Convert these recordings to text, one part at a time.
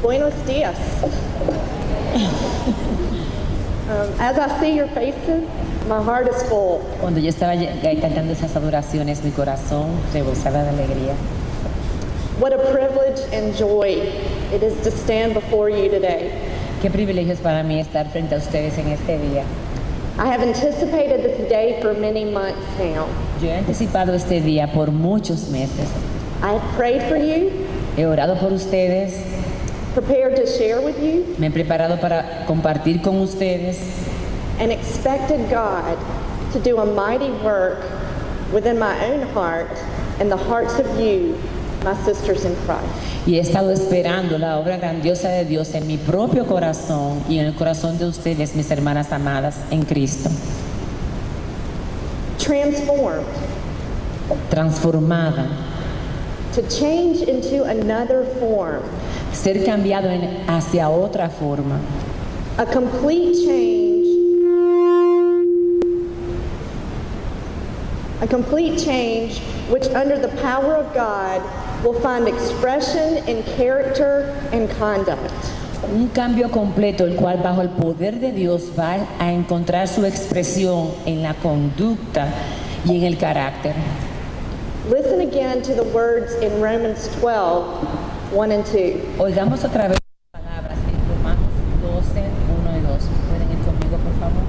Buenos dias. As I see your faces, my heart is full. Cuando yo estaba cantando esas adoraciones, mi corazón rebosaba de alegría. What a privilege and joy it is to stand before you today. Qué privilegio es para mí estar frente a ustedes en este día. I have anticipated this day for many months now. Yo he anticipado este día por muchos meses. I have prayed for you, He orado por ustedes, prepared to share with you, me he preparado para compartir con ustedes and expected God to do a mighty work within my own heart and the hearts of you, my sisters in Christ. y he estado esperando la obra grandiosa de Dios en mi propio corazón y en el corazón de ustedes, mis hermanas amadas en Cristo. Transformed Transformada, to change into another form, ser cambiado hacia otra forma. a complete change which under the power of God will find expression in character and conduct. Un cambio completo, el cual bajo el poder de Dios va a encontrar su expresión en la conducta y en el carácter. Listen again to the words in Romans 12, 1 and 2. Oigamos otra vez las palabras en Romanos 12, 1 y 2. ¿Pueden ir conmigo, por favor?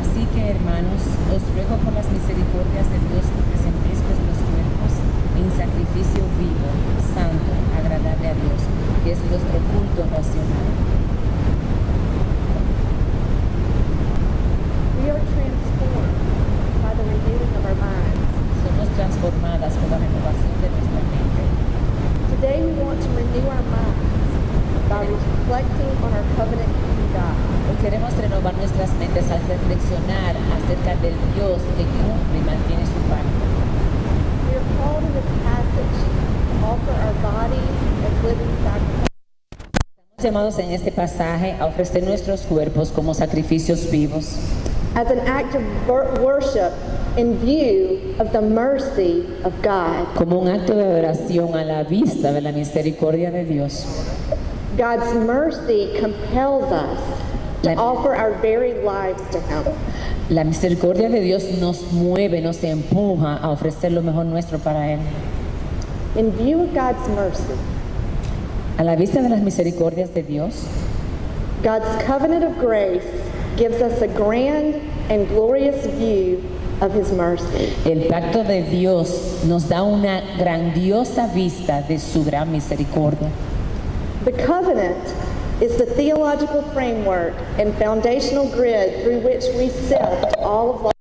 Así que, hermanos, os ruego por las misericordias de Dios que presentéis vuestros cuerpos en sacrificio vivo, santo, agradable a Dios, que es vuestro culto racional. We are transformed by the renewing of our minds. Somos transformadas por la renovación de nuestra mente. Today we want to renew our minds by reflecting on our covenant keeping God. Hoy queremos renovar nuestras mentes al reflexionar acerca del Dios que cumple y mantiene su pacto. We are called in this passage to offer our bodies as living sacrifices. Estamos llamados en este pasaje a ofrecer nuestros cuerpos como sacrificios vivos, As an act of worship in view of the mercy of God. como un acto de adoración a la vista de la misericordia de Dios. God's mercy compels us to offer our very lives to Him. La misericordia de Dios nos mueve, nos empuja a ofrecer lo mejor nuestro para Él. In view of God's mercy, A la vista de las misericordias de Dios, God's covenant of grace gives us a grand and glorious view of His mercy. el pacto de Dios nos da una grandiosa vista de su gran misericordia. The covenant is the theological framework and foundational grid through which we sift all of life.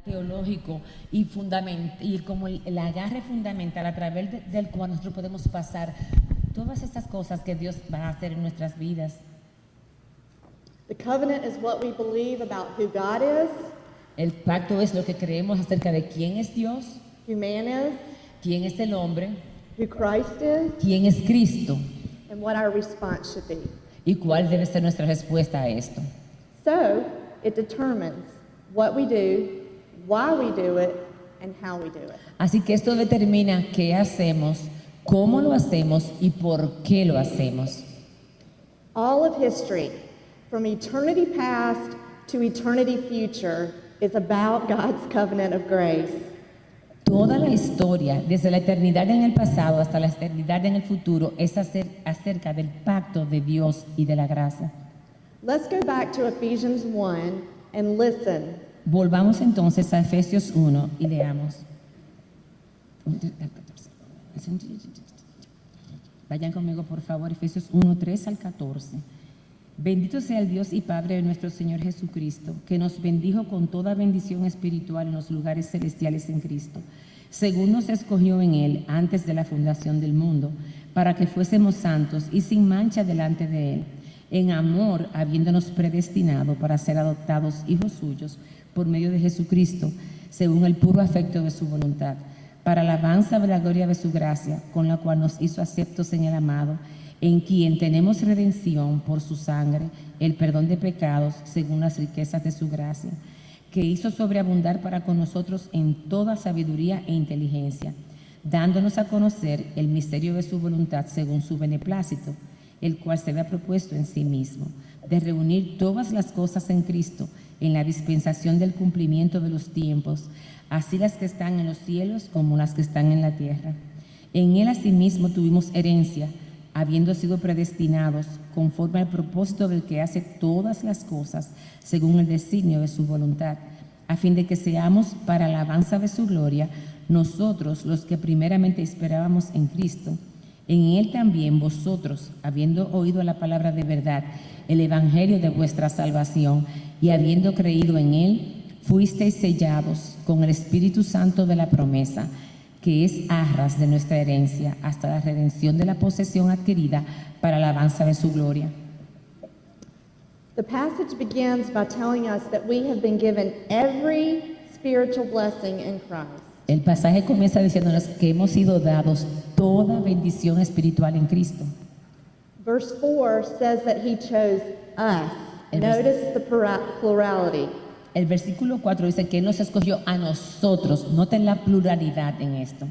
Teológico y como el agarre fundamental a través del cual nosotros podemos pasar todas estas cosas que Dios va a hacer en nuestras vidas. The covenant is what we believe about who God is, El pacto es lo que creemos acerca de quién es Dios, who man is, quién es el hombre, who Christ is, quién es Cristo and what our response should be. y cuál debe ser nuestra respuesta a esto. So, it determines what we do, why we do it, and how we do it. Así que esto determina qué hacemos, cómo lo hacemos y por qué lo hacemos. All of history, from eternity past to eternity future, is about God's covenant of grace. Toda la historia, desde la eternidad en el pasado hasta la eternidad en el futuro, es acerca del pacto de Dios y de la gracia. Let's go back to Ephesians 1 and listen. Volvamos entonces a Efesios 1 y leamos. Vayan conmigo, por favor, Efesios 1, 3 al 14. Bendito sea el Dios y Padre de nuestro Señor Jesucristo, que nos bendijo con toda bendición espiritual en los lugares celestiales en Cristo, según nos escogió en Él antes de la fundación del mundo, para que fuésemos santos y sin mancha delante de Él, en amor, habiéndonos predestinado para ser adoptados hijos suyos por medio de Jesucristo, según el puro afecto de su voluntad, para alabanza de la gloria de su gracia, con la cual nos hizo aceptos en el amado, en quien tenemos redención por su sangre, el perdón de pecados según las riquezas de su gracia, que hizo sobreabundar para con nosotros en toda sabiduría e inteligencia, dándonos a conocer el misterio de su voluntad según su beneplácito, el cual se había propuesto en sí mismo, de reunir todas las cosas en Cristo, en la dispensación del cumplimiento de los tiempos, así las que están en los cielos como las que están en la tierra. En él asimismo tuvimos herencia, habiendo sido predestinados conforme al propósito del que hace todas las cosas, según el designio de su voluntad, a fin de que seamos para la alabanza de su gloria, nosotros los que primeramente esperábamos en Cristo. En él también vosotros, habiendo oído la palabra de verdad, el evangelio de vuestra salvación, y habiendo creído en él, fuisteis sellados con el Espíritu Santo de la promesa, que es arras de nuestra herencia, hasta la redención de la posesión adquirida para la alabanza de su gloria. The passage begins by telling us that we have been given every spiritual blessing in Christ. El pasaje comienza diciéndonos que hemos sido dados toda bendición espiritual en Cristo. Verse 4 says that he chose us. Notice the plurality. El versículo 4 dice que Él nos escogió a nosotros. Noten la pluralidad en esto.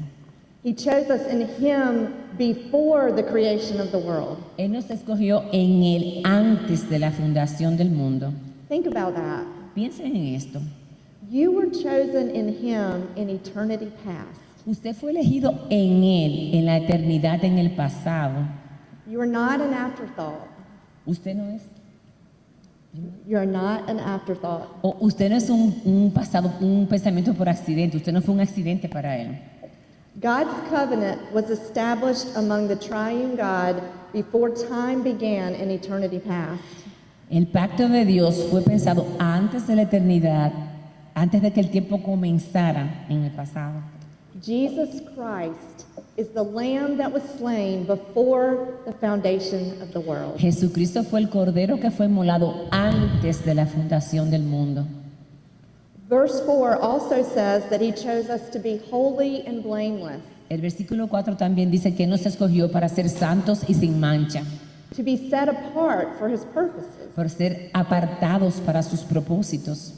He chose us in him before the creation of the world. Él nos escogió en Él antes de la fundación del mundo. Think about that. Piensen en esto. You were chosen in him in eternity past. Usted fue elegido en Él, en la eternidad, en el pasado. You are not an afterthought. Usted no es. You are not an afterthought. O usted no es un pasado, un pensamiento por accidente. Usted no fue un accidente para Él. God's covenant was established among the triune God before time began in eternity past. El pacto de Dios fue pensado antes de la eternidad, antes de que el tiempo comenzara en el pasado. Jesus Christ is the lamb that was slain before the foundation of the world. Jesucristo fue el cordero que fue inmolado antes de la fundación del mundo. Verse 4 also says that he chose us to be holy and blameless, El versículo 4 también dice que nos escogió para ser santos y sin mancha, to be set apart for his purposes. por ser apartados para sus propósitos.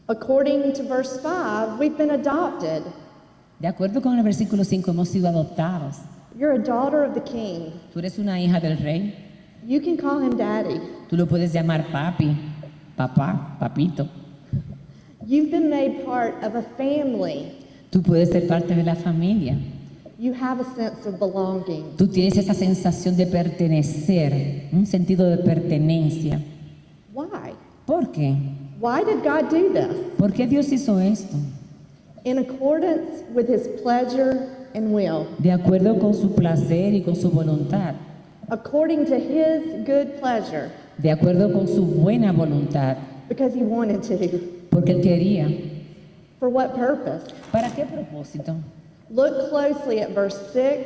According to verse 5, we've been adopted. De acuerdo con el versículo 5, hemos sido adoptados. You're a daughter of the king. Tú eres una hija del rey. You can call him daddy. Tú lo puedes llamar papi, papá, papito. You've been made part of a family. Tú puedes ser parte de la familia. You have a sense of belonging. Tú tienes esa sensación de pertenecer, un sentido de pertenencia. Why? ¿Por qué? Why did God do this? ¿Por qué Dios hizo esto? In accordance with his pleasure and will. De acuerdo con su placer y con su voluntad. According to his good pleasure. De acuerdo con su buena voluntad. Because he wanted to. Porque Él quería. For what purpose? ¿Para qué propósito? Look closely at verse 6,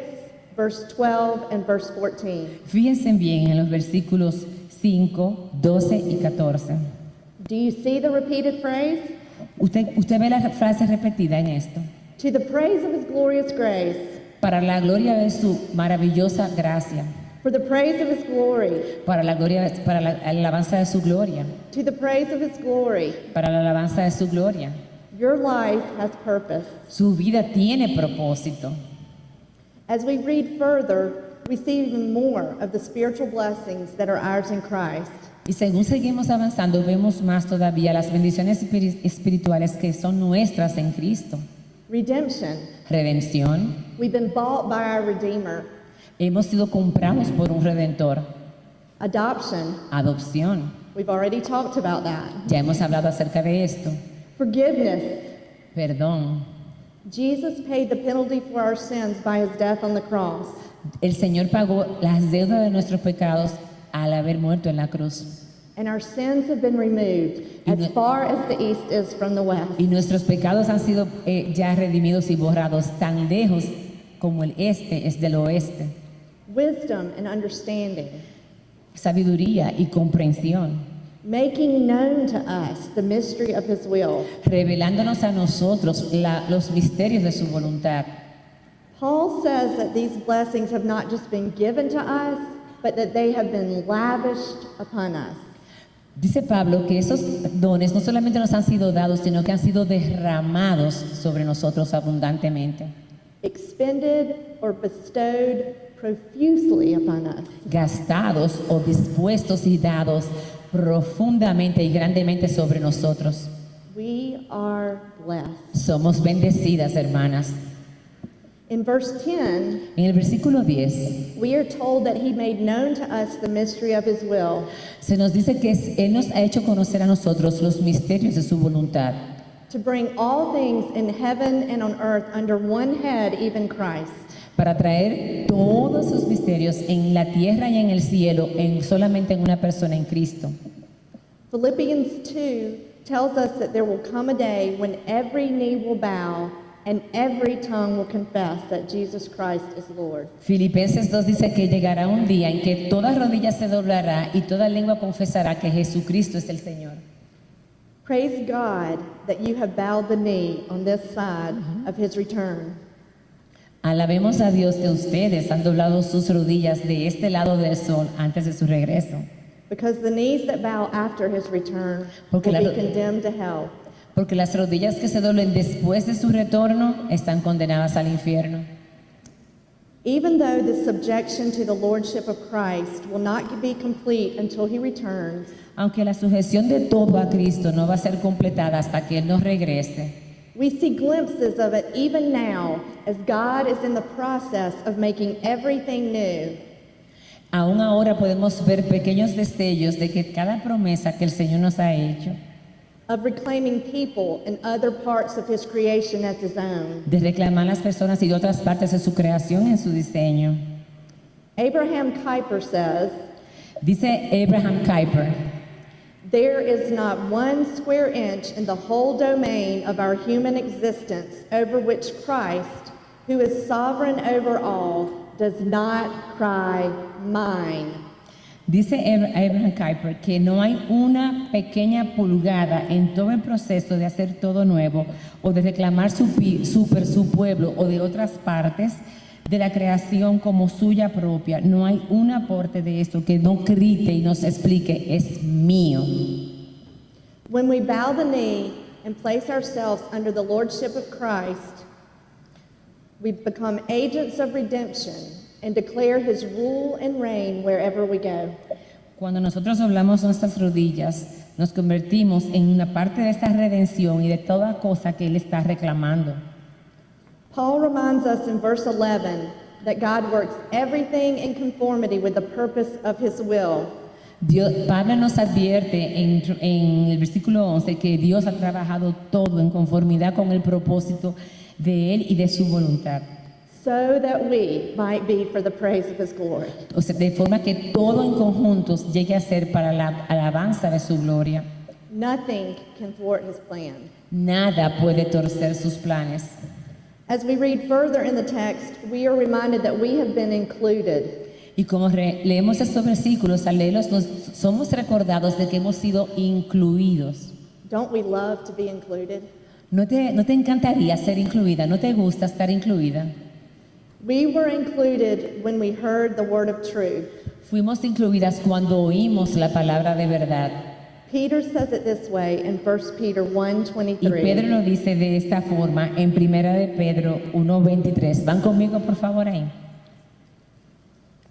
verse 12, and verse 14. Fíjense bien en los versículos 5, 12 y 14. Do you see the repeated phrase? Usted ve la frase repetida en esto. To the praise of his glorious grace. Para la gloria de su maravillosa gracia. For the praise of his glory. Para la alabanza de su gloria. To the praise of his glory. Para la alabanza de su gloria. Your life has purpose. Su vida tiene propósito. As we read further, we see even more of the spiritual blessings that are ours in Christ. Y según seguimos avanzando, vemos más todavía las bendiciones espirituales que son nuestras en Cristo. Redemption. Redención. We've been bought by our Redeemer. Hemos sido comprados por un Redentor. Adoption. Adopción. We've already talked about that. Ya hemos hablado acerca de esto. Forgiveness. Perdón. Jesus paid the penalty for our sins by his death on the cross. El Señor pagó las deudas de nuestros pecados al haber muerto en la cruz. And our sins have been removed as far as the east is from the west. Y nuestros pecados han sido ya redimidos y borrados tan lejos como el este es del oeste. Wisdom and understanding. Sabiduría y comprensión. Making known to us the mystery of his will. Revelándonos a nosotros los misterios de su voluntad. Paul says that these blessings have not just been given to us, but that they have been lavished upon us. Dice Pablo que esos dones no solamente nos han sido dados, sino que han sido derramados sobre nosotros abundantemente, Expended or bestowed profusely upon us. gastados o dispuestos y dados profundamente y grandemente sobre nosotros. We are blessed. Somos bendecidas, hermanas. In verse 10, En el versículo 10 we are told that he made known to us the mystery of his will, se nos dice que Él nos ha hecho conocer a nosotros los misterios de su voluntad, to bring all things in heaven and on earth under one head, even Christ. para traer todos sus misterios en la tierra y en el cielo, solamente en una persona, en Cristo. Philippians 2 tells us that there will come a day when every knee will bow and every tongue will confess that Jesus Christ is Lord. Filipenses 2 dice que llegará un día en que toda rodilla se doblará y toda lengua confesará que Jesucristo es el Señor. Praise God that you have bowed the knee on this side of his return. Alabemos a Dios que ustedes han doblado sus rodillas de este lado del sol antes de su regreso, Because the knees that bow after his return Porque will la- be condemned to hell. porque las rodillas que se doblen después de su retorno están condenadas al infierno. Even though the subjection to the lordship of Christ will not be complete until he returns, Aunque la sujeción de todo a Cristo no va a ser completada hasta que Él nos regrese, we see glimpses of it even now as God is in the process of making everything new. aún ahora podemos ver pequeños destellos de que cada promesa que el Señor nos ha hecho, Of reclaiming people in other parts of his creation as his own. de reclamar las personas y de otras partes de su creación en su diseño. Abraham Kuyper says, Dice Abraham Kuyper, there is not one square inch in the whole domain of our human existence over which Christ, who is sovereign over all, does not cry, mine. dice Abraham Kuyper que no hay una pequeña pulgada en todo el proceso de hacer todo nuevo o de reclamar su pueblo o de otras partes de la creación como suya propia. No hay un aporte de esto que no grite y nos explique, es mío. When we bow the knee and place ourselves under the lordship of Christ, we become agents of redemption and declare his rule and reign wherever we go. Cuando nosotros doblamos nuestras rodillas, nos convertimos en una parte de esta redención y de toda cosa que Él está reclamando. Paul reminds us in verse 11 that God works everything in conformity with the purpose of his will. Pablo nos advierte en el versículo 11 que Dios ha trabajado todo en conformidad con el propósito de Él y de su voluntad. So that we might be for the praise of his glory. O sea, de forma que todo en conjunto llegue a ser para la alabanza de su gloria. Nothing can thwart his plan. Nada puede torcer sus planes. As we read further in the text, we are reminded that we have been included. Y como leemos estos versículos, al leerlos somos recordados de que hemos sido incluidos. Don't we love to be included? ¿No te encantaría ser incluida? ¿No te gusta estar incluida? We were included when we heard the word of truth. Fuimos incluidas cuando oímos la palabra de verdad. Peter says it this way in 1 Peter Y Pedro 1:23. lo dice de esta forma en Primera de Pedro 1:23. ¿Van conmigo, por favor, ahí?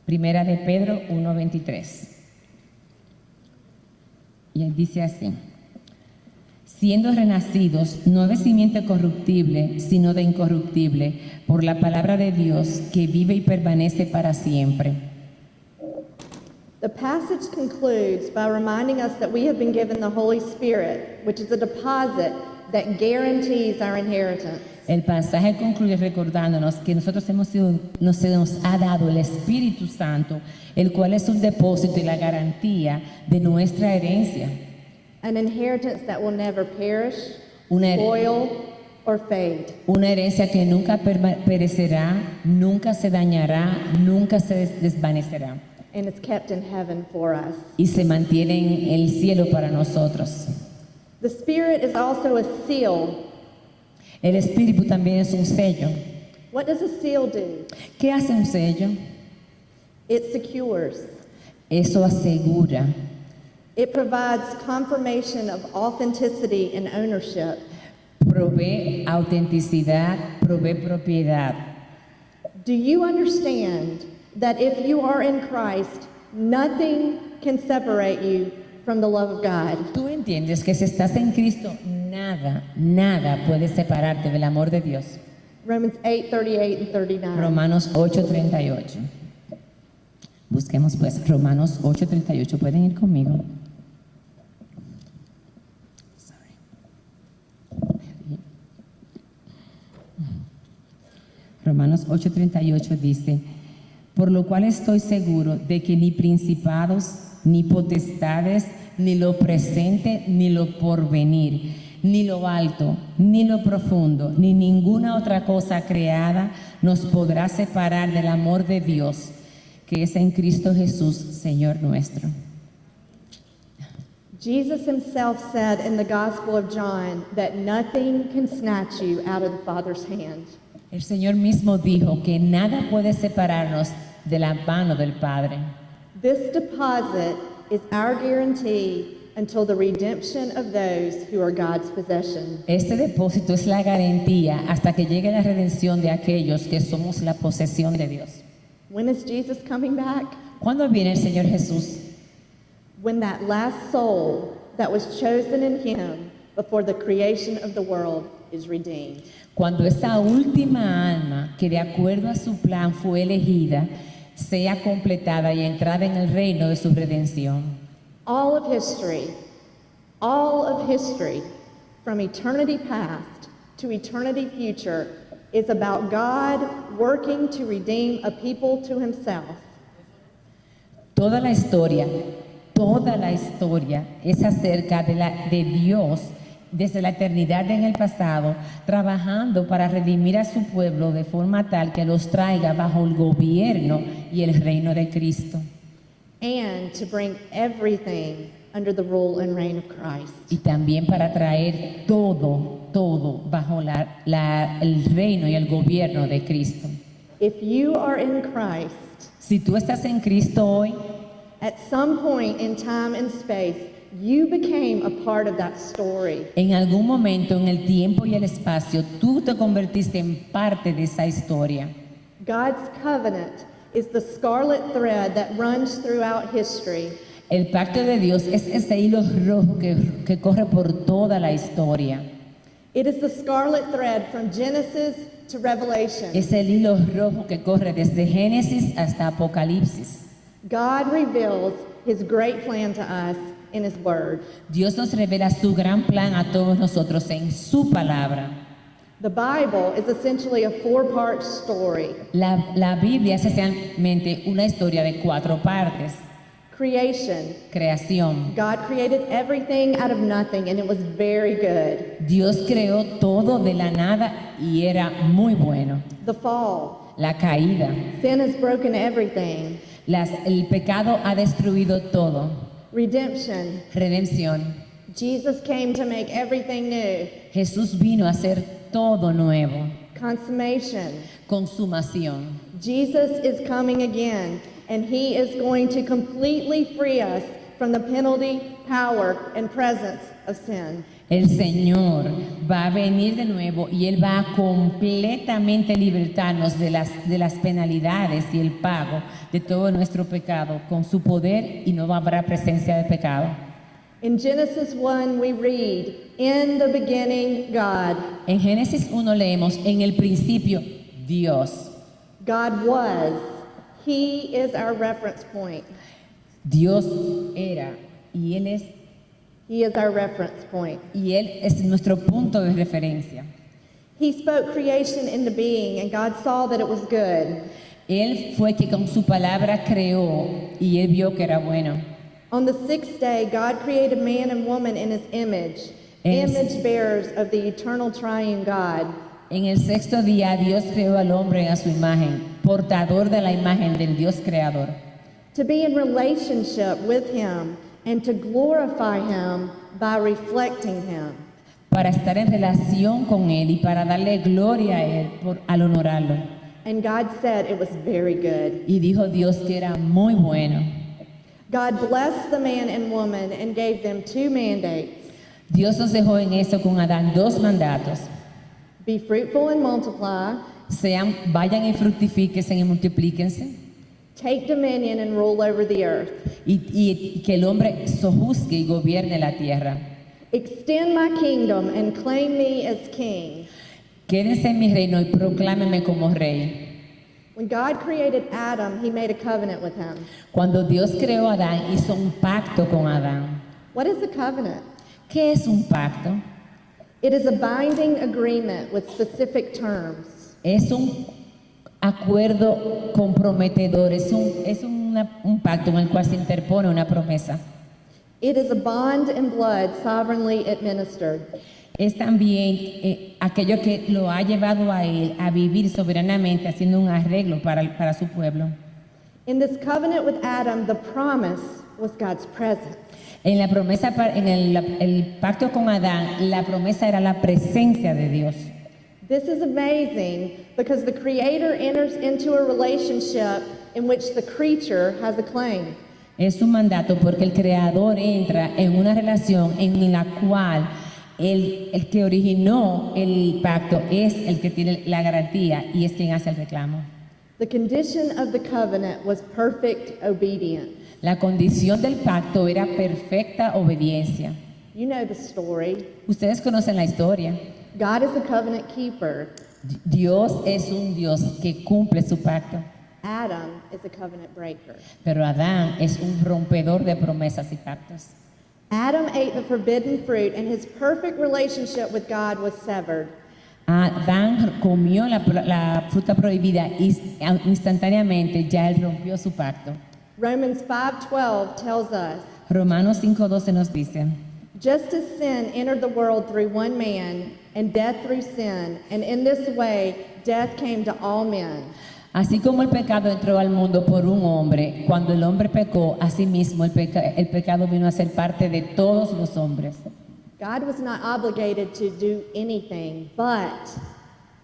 Primera de Pedro 1:23. Y él dice así: siendo renacidos, no de simiente corruptible, sino de incorruptible, por la palabra de Dios que vive y permanece para siempre. The passage concludes by reminding us that we have been given the Holy Spirit, which is a deposit that guarantees our inheritance. El pasaje concluye recordándonos que nosotros nos ha dado el Espíritu Santo, el cual es un depósito y la garantía de nuestra herencia. An inheritance that will never perish, Una, spoil, or fade. una herencia que nunca perecerá, nunca se dañará, nunca se desvanecerá And it's kept in heaven for us. y se mantiene en el cielo para nosotros. The Spirit is also a seal. El Espíritu también es un sello. What does a seal do? ¿Qué hace un sello? It secures. Eso asegura, It provides confirmation of authenticity and ownership. provee autenticidad, provee propiedad. Do you understand that if you are in Christ, nothing can separate you from the love of God? Tú entiendes que si estás en Cristo, nada puede separarte del amor de Dios. Romans 8:38 and 39. Romanos 8:38. Busquemos pues Romanos 8:38. ¿Pueden ir conmigo? Romanos 8:38 dice, por lo cual estoy seguro de que ni principados, ni potestades, ni lo presente, ni lo porvenir, ni lo alto, ni lo profundo, ni ninguna otra cosa creada nos podrá separar del amor de Dios, que es en Cristo Jesús, Señor nuestro. Jesus himself said in the Gospel of John that nothing can snatch you out of the Father's hand. El Señor mismo dijo que nada puede separarnos de la mano del Padre. This deposit is our guarantee until the redemption of those who are God's possession. Este depósito es la garantía hasta que llegue la redención de aquellos que somos la posesión de Dios. When is Jesus coming back? ¿Cuándo viene el Señor Jesús? When that last soul that was chosen in him before the creation of the world is redeemed. Cuando esa última alma que de acuerdo a su plan fue elegida sea completada y entrada en el reino de su redención. All of history, from eternity past to eternity future, is about God working to redeem a people to himself. Toda la historia es acerca de Dios desde la eternidad en el pasado, trabajando para redimir a su pueblo de forma tal que los traiga bajo el gobierno y el reino de Cristo. And to bring everything under the rule and reign of Christ. Y también para traer todo bajo el reino y el gobierno de Cristo. If you are in Christ, Si tú estás en Cristo hoy, at some point in time and space, you became a part of that story. en algún momento en el tiempo y el espacio, tú te convertiste en parte de esa historia. God's covenant is the scarlet thread that runs throughout history. El pacto de Dios es ese hilo rojo que corre por toda la historia. It is the scarlet thread from Genesis to Revelation. Es el hilo rojo que corre desde Génesis hasta Apocalipsis. God reveals his great plan to us in his word. Dios nos revela su gran plan a todos nosotros en su palabra. The Bible is essentially a four-part story. La Biblia es esencialmente una historia de 4 partes. Creation. Creación. God created everything out of nothing and it was very good. Dios creó todo de la nada y era muy bueno. The fall. La caída. Sin has broken everything. El pecado ha destruido todo. Redemption. Redención. Jesus came to make everything new. Jesús vino a hacer todo nuevo. Consummation. Consumación. Jesus is coming again, and he is going to completely free us from the penalty, power, and presence of sin. El Señor va a venir de nuevo y Él va a completamente libertarnos de las penalidades y el pago de todo nuestro pecado con su poder y no habrá presencia de pecado. In Genesis 1, we read, "In the beginning, God." En Génesis 1 leemos, en el principio, Dios. God was. He is our reference point. Dios era y Él es He is our reference point. nuestro punto de referencia. He spoke creation into being, and God saw that it was good. Él fue que con su palabra creó y Él vio que era bueno. On the 6th day, God created man and woman in his image, image bearers of the eternal triune God. En el 6º día Dios creó al hombre a su imagen, portador de la imagen del Dios creador. To be in relationship with him and to glorify him by reflecting him. Para estar en relación con Él y para darle gloria a Él al honorarlo. And God said it was very good. Y dijo Dios que era muy bueno. God blessed the man and woman and gave them two mandates. Dios nos dejó en eso con Adán dos mandatos. Be fruitful and multiply. Vayan y fructifíquense y multiplíquense. Take dominion and rule over the earth. Y que el hombre sojuzgue y gobierne la tierra. Extend my kingdom and claim me as king. Quédense en mi reino y proclámeme como rey. When God created Adam, he made a covenant with him. Cuando Dios creó a Adán, hizo un pacto con Adán. What is a covenant? ¿Qué es un pacto? It is a binding agreement with specific terms. Es un acuerdo comprometedor, es un pacto en el cual se interpone una promesa. It is a bond in blood sovereignly administered. Es también aquello que lo ha llevado a él a vivir soberanamente, haciendo un arreglo para su pueblo. In this covenant with Adam, the promise was God's presence. En la promesa, en el pacto con Adán, la promesa era la presencia de Dios. This is amazing because the Creator enters into a relationship in which the creature has a claim. Es un mandato porque el Creador entra en una relación en la cual el que originó el pacto es el que tiene la garantía y es quien hace el reclamo. The condition of the covenant was perfect obedience. La condición del pacto era perfecta obediencia. You know the story. Ustedes conocen la historia. God is a covenant keeper. Dios es un Dios que cumple su pacto. Adam is a covenant breaker. Pero Adán es un rompedor de promesas y pactos. Adam ate the forbidden fruit and his perfect relationship with God was severed. Adán comió la fruta prohibida y instantáneamente ya él rompió su pacto. Romans 5:12 tells us, Romanos 5:12 nos dice, just as sin entered the world through one man, and death through sin, and in this way death came to all men. así como el pecado entró al mundo por un hombre, cuando el hombre pecó, asimismo el pecado vino a ser parte de todos los hombres. God was not obligated to do anything, but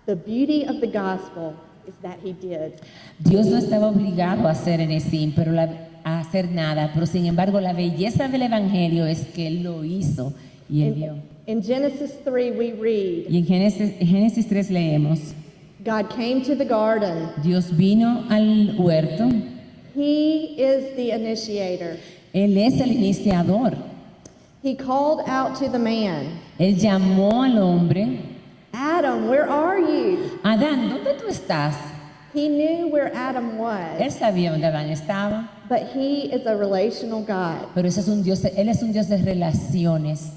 the beauty of the gospel is that he did. Dios no estaba obligado a hacer en sí, a hacer nada, pero sin embargo la belleza del evangelio es que él lo hizo y él dio. In Genesis 3 we read, Y en Génesis 3 leemos, God came to the garden. Dios vino al huerto, He is the initiator. él es el iniciador. He called out to the man, Él llamó al hombre, Adam, where are you? Adán, ¿dónde tú estás? He knew where Adam Él was, sabía dónde Adán estaba, but he is a relational God. pero él es un Dios de relaciones.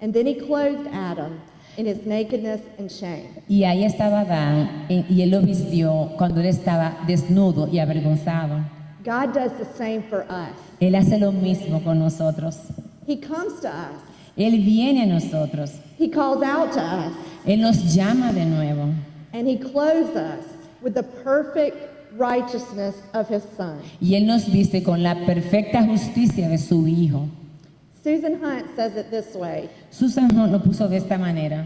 And then he clothed Adam in his nakedness and shame. Y ahí estaba Adán, y él lo vistió cuando él estaba desnudo y avergonzado. God does the same for us. Él hace lo mismo con nosotros. He comes to us. Él viene a nosotros. He calls out to us. Él nos llama de nuevo. And he clothes us with the perfect righteousness of his son. Y Él nos viste con la perfecta justicia de su Hijo. Susan Hunt says it this way. Susan Hunt lo puso de esta manera.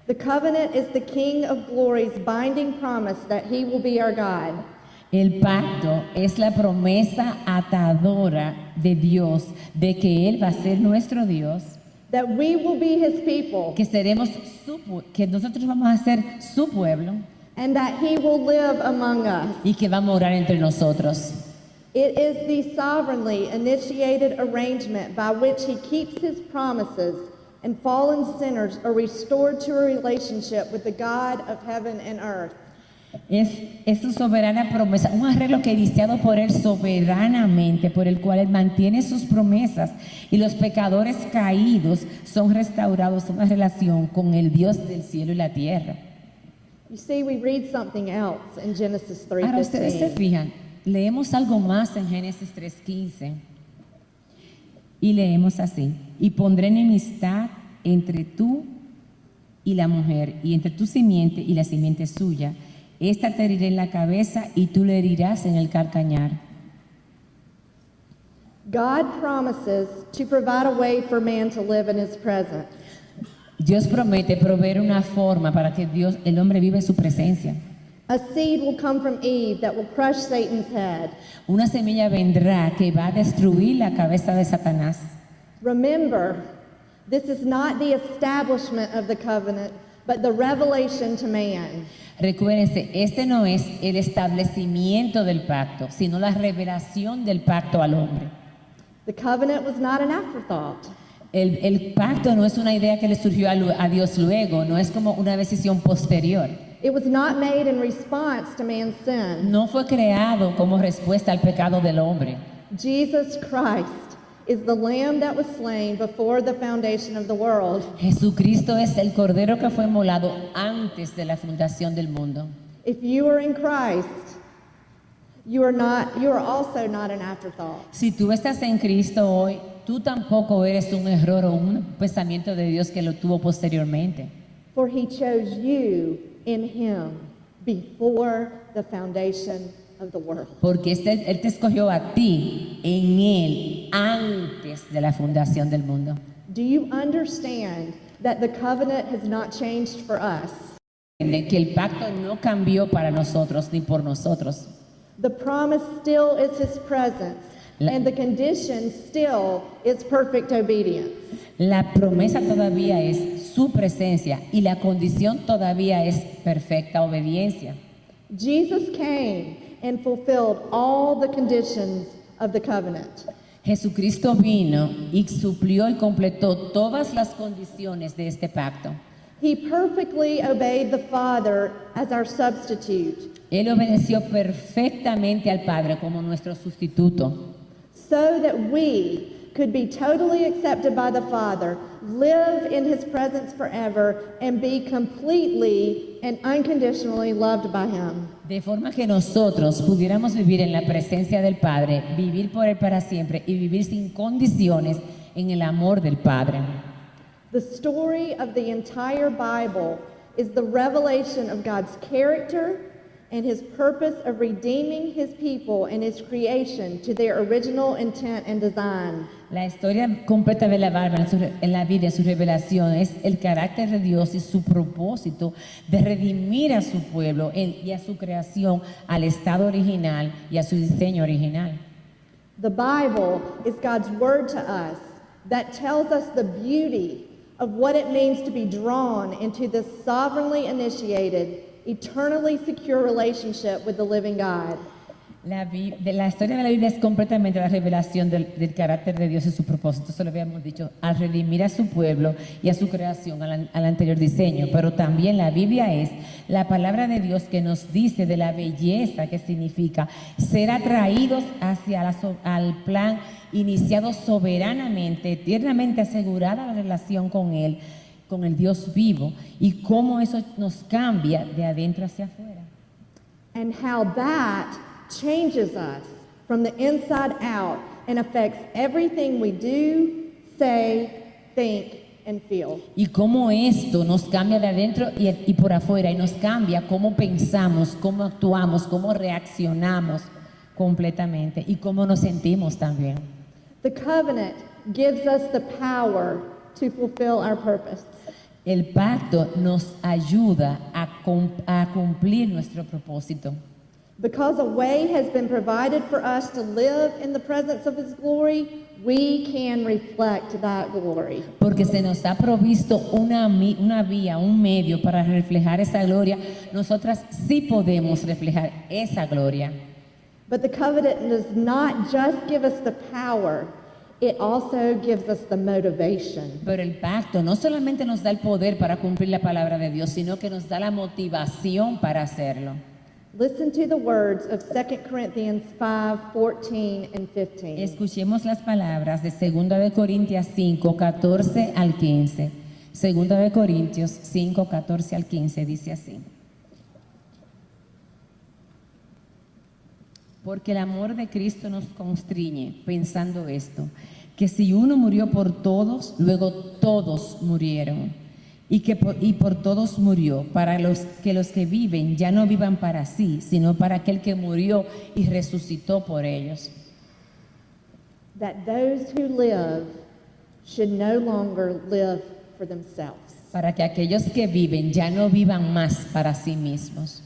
The covenant is the King of Glory's binding promise that he will be our God. El pacto es la promesa atadora de Dios de que Él va a ser nuestro Dios, That we will be his people. que nosotros vamos a ser su pueblo And that he will live among us. y que va a morar entre nosotros. It is the sovereignly initiated arrangement by which he keeps his promises and fallen sinners are restored to a relationship with the God of heaven and earth. Es su soberana promesa, un arreglo que iniciado por Él soberanamente, por el cual Él mantiene sus promesas y los pecadores caídos son restaurados a una relación con el Dios del cielo y la tierra. You see, we read something else in Genesis Ahora ustedes se 3:15. fijan, leemos algo más en Génesis 3:15 y leemos así: y pondré enemistad entre tú y la mujer, y entre tu simiente y la simiente suya. Esta te herirá en la cabeza y tú le herirás en el calcañar. God promises to provide a way for man to live in his presence. Dios promete proveer una forma para que el hombre viva en su presencia. A seed will come from Eve that will crush Satan's head. Una semilla vendrá que va a destruir la cabeza de Satanás. Remember, this is not the establishment of the covenant, but the revelation to man. Recuérdense, este no es el establecimiento del pacto, sino la revelación del pacto al hombre. The covenant was not an afterthought. El pacto no es una idea que le surgió a Dios luego, no es como una decisión posterior. It was not made in response to man's sin. No fue creado como respuesta al pecado del hombre. Jesus Christ is the lamb that was slain before the foundation of the world. Jesucristo es el cordero que fue inmolado antes de la fundación del mundo. If you are in Christ, you are also not an afterthought. Si tú estás en Cristo hoy, tú tampoco eres un error o un pensamiento de Dios que lo tuvo posteriormente. For he chose you in him before the foundation of the world. Porque Él te escogió a ti en Él antes de la fundación del mundo. Do you understand that the covenant has not changed for us? Que el pacto no cambió para nosotros ni por nosotros. The promise still is his presence, and the condition still is perfect obedience. La promesa todavía es su presencia y la condición todavía es perfecta obediencia. Jesus came and fulfilled all the conditions of the covenant. Jesucristo vino y suplió y completó todas las condiciones de este pacto. He perfectly obeyed the Father as our substitute, Él obedeció perfectamente al Padre como nuestro sustituto, so that we could be totally accepted by the Father, live in his presence forever, and be completely and unconditionally loved by him. de forma que nosotros pudiéramos vivir en la presencia del Padre, vivir por Él para siempre y vivir sin condiciones en el amor del Padre. The story of the entire Bible is the revelation of God's character and his purpose of redeeming his people and his creation to their original intent and design. La historia completa de la Biblia, en su revelación, es el carácter de Dios y su propósito de redimir a su pueblo y a su creación al estado original y a su diseño original. The Bible is God's word to us that tells us the beauty of what it means to be drawn into this sovereignly initiated, eternally secure relationship with the living God. La historia de la Biblia es completamente la revelación del carácter de Dios y su propósito, eso lo habíamos dicho, al redimir a su pueblo y a su creación, al anterior diseño. Pero también la Biblia es la palabra de Dios que nos dice de la belleza que significa ser atraídos hacia al plan iniciado soberanamente, eternamente asegurada la relación con Él, con el Dios vivo, y cómo eso nos cambia de adentro hacia afuera. And how that changes us from the inside out and affects everything we do, say, think, and feel. Y cómo esto nos cambia de adentro y por afuera, y nos cambia cómo pensamos, cómo actuamos, cómo reaccionamos completamente y cómo nos sentimos también. The covenant gives us the power to fulfill our purpose. El pacto nos ayuda a cumplir nuestro propósito. Because a way has been provided for us to live in the presence of his glory, we can reflect that glory. Porque se nos ha provisto una vía, un medio para reflejar esa gloria, nosotras sí podemos reflejar esa gloria. But the covenant does not just give us the power, it also gives us the motivation. Pero el pacto no solamente nos da el poder para cumplir la palabra de Dios, sino que nos da la motivación para hacerlo. Listen to the words of 2 Corinthians 5:14 and 15. Escuchemos las palabras de 2 de Corintios 5, 14 al 15. 2 de Corintios 5, 14 al 15 dice así. Porque el amor de Cristo nos constriñe, pensando esto, que si uno murió por todos, luego todos murieron. Y por todos murió, para los que viven ya no vivan para sí, sino para aquel que murió y resucitó por ellos. That those who live should no longer live for themselves. Para que aquellos que viven ya no vivan más para sí mismos.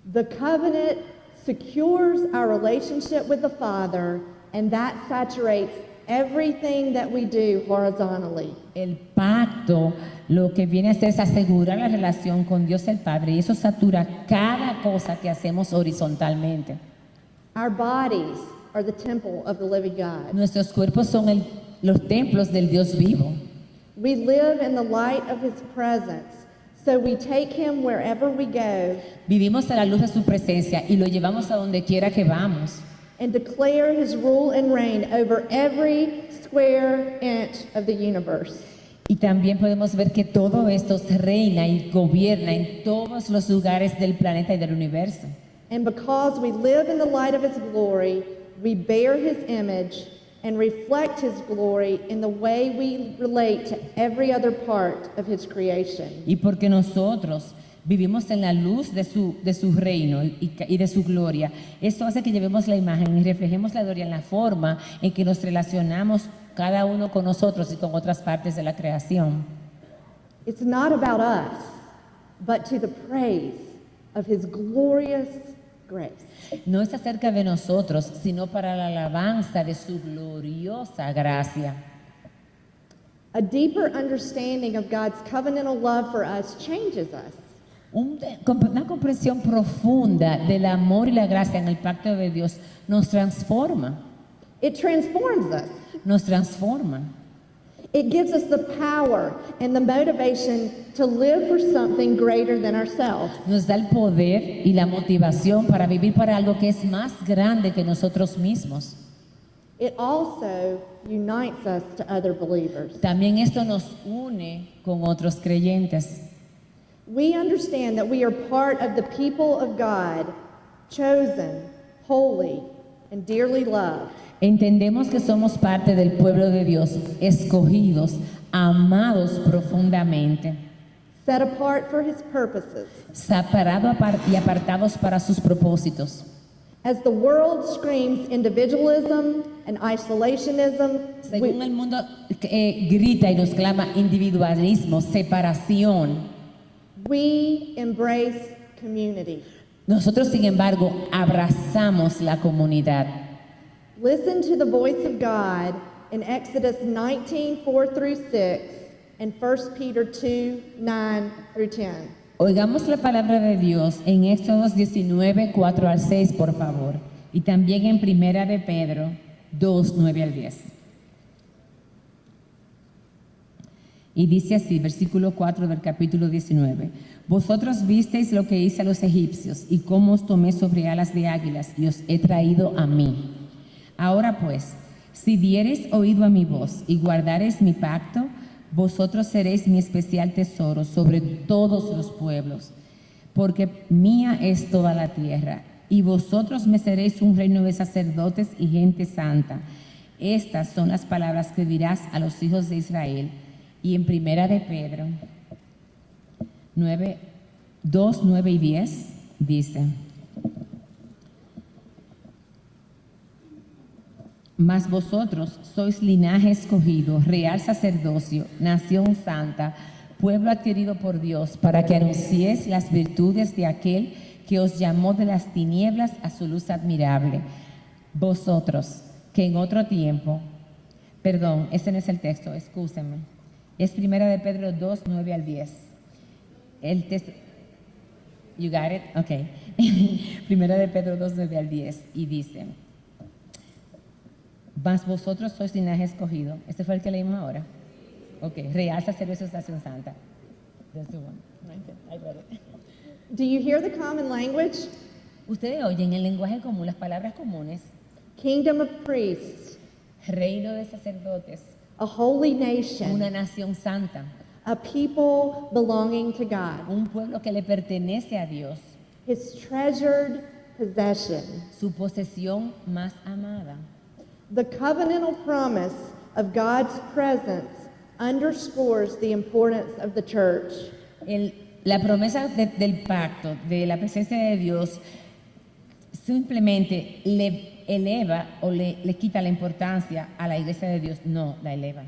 The covenant secures our relationship with the Father, and that saturates everything that we do horizontally. El pacto lo que viene a hacer es asegurar la relación con Dios el Padre y eso satura cada cosa que hacemos horizontalmente. Our bodies are the temple of the living God. Nuestros cuerpos son los templos del Dios vivo. We live in the light of His presence, so we take Him wherever we go Vivimos a la luz de su presencia y lo llevamos a donde quiera que vamos. and declare His rule and reign over every square inch of the universe. Y también podemos ver que todo esto reina y gobierna en todos los lugares del planeta y del universo. And because we live in the light of His glory, we bear His image and reflect His glory in the way we relate to every other part of His creation. Y porque nosotros vivimos en la luz de su reino y de su gloria, esto hace que llevemos la imagen y reflejemos la gloria en la forma en que nos relacionamos cada uno con nosotros y con otras partes de la creación. It's not about us, but to the praise of His glorious grace. No es acerca de nosotros, sino para la alabanza de su gloriosa gracia. A deeper understanding of God's covenantal love for us changes us. Una comprensión profunda del amor y la gracia en el pacto de Dios nos transforma, It transforms us. nos transforma. It gives us the power and the motivation to live for something greater than ourselves. Nos da el poder y la motivación para vivir para algo que es más grande que nosotros mismos. It also unites us to other believers. También esto nos une con otros creyentes. We understand that we are part of the people of God, chosen, holy, and dearly loved. Entendemos que somos parte del pueblo de Dios, escogidos, amados profundamente, Set apart for His purposes. separados y apartados para sus propósitos. As the world screams individualism and isolationism, Según el mundo grita y nos clama individualismo, separación, we embrace community. nosotros sin embargo abrazamos la comunidad. Listen to the voice of God in Exodus 19:4-6 and 1 Peter 2:9-10. Oigamos la palabra de Dios en Éxodo 19, 4 al 6, por favor. Y también en Primera de Pedro 2, 9 al 10. Y dice así, versículo 4 del capítulo 19. Vosotros visteis lo que hice a los egipcios y cómo os tomé sobre alas de águilas y os he traído a mí. Ahora pues, si diereis oído a mi voz y guardareis mi pacto, vosotros seréis mi especial tesoro sobre todos los pueblos, porque mía es toda la tierra, y vosotros me seréis un reino de sacerdotes y gente santa. Estas son las palabras que dirás a los hijos de Israel. Y en Primera de Pedro 2, 9 y 10 dice: Mas vosotros sois linaje escogido, real sacerdocio, nación santa, pueblo adquirido por Dios, para que anunciéis las virtudes de aquel que os llamó de las tinieblas a su luz admirable. Vosotros, que en otro tiempo, perdón, ese no es el texto, excúsenme, es Primera de Pedro 2, 9 al 10. El texto, you got it? Ok. Primera de Pedro 2, 9 al 10, y dice: Mas vosotros sois linaje escogido. ¿Este fue el que leímos ahora? Ok. Real sacerdocio, nación santa. That's the one. I read it. Do you hear the common language? Ustedes oyen el lenguaje común, las palabras comunes. Kingdom of priests, Reino de sacerdotes, a holy nation, una nación santa, a people belonging to God, un pueblo que le pertenece a Dios, His treasured possession. su posesión más amada. The covenantal promise of God's presence underscores the importance of the church. La promesa del pacto, de la presencia de Dios, simplemente le eleva o le quita la importancia a la iglesia de Dios, no la eleva.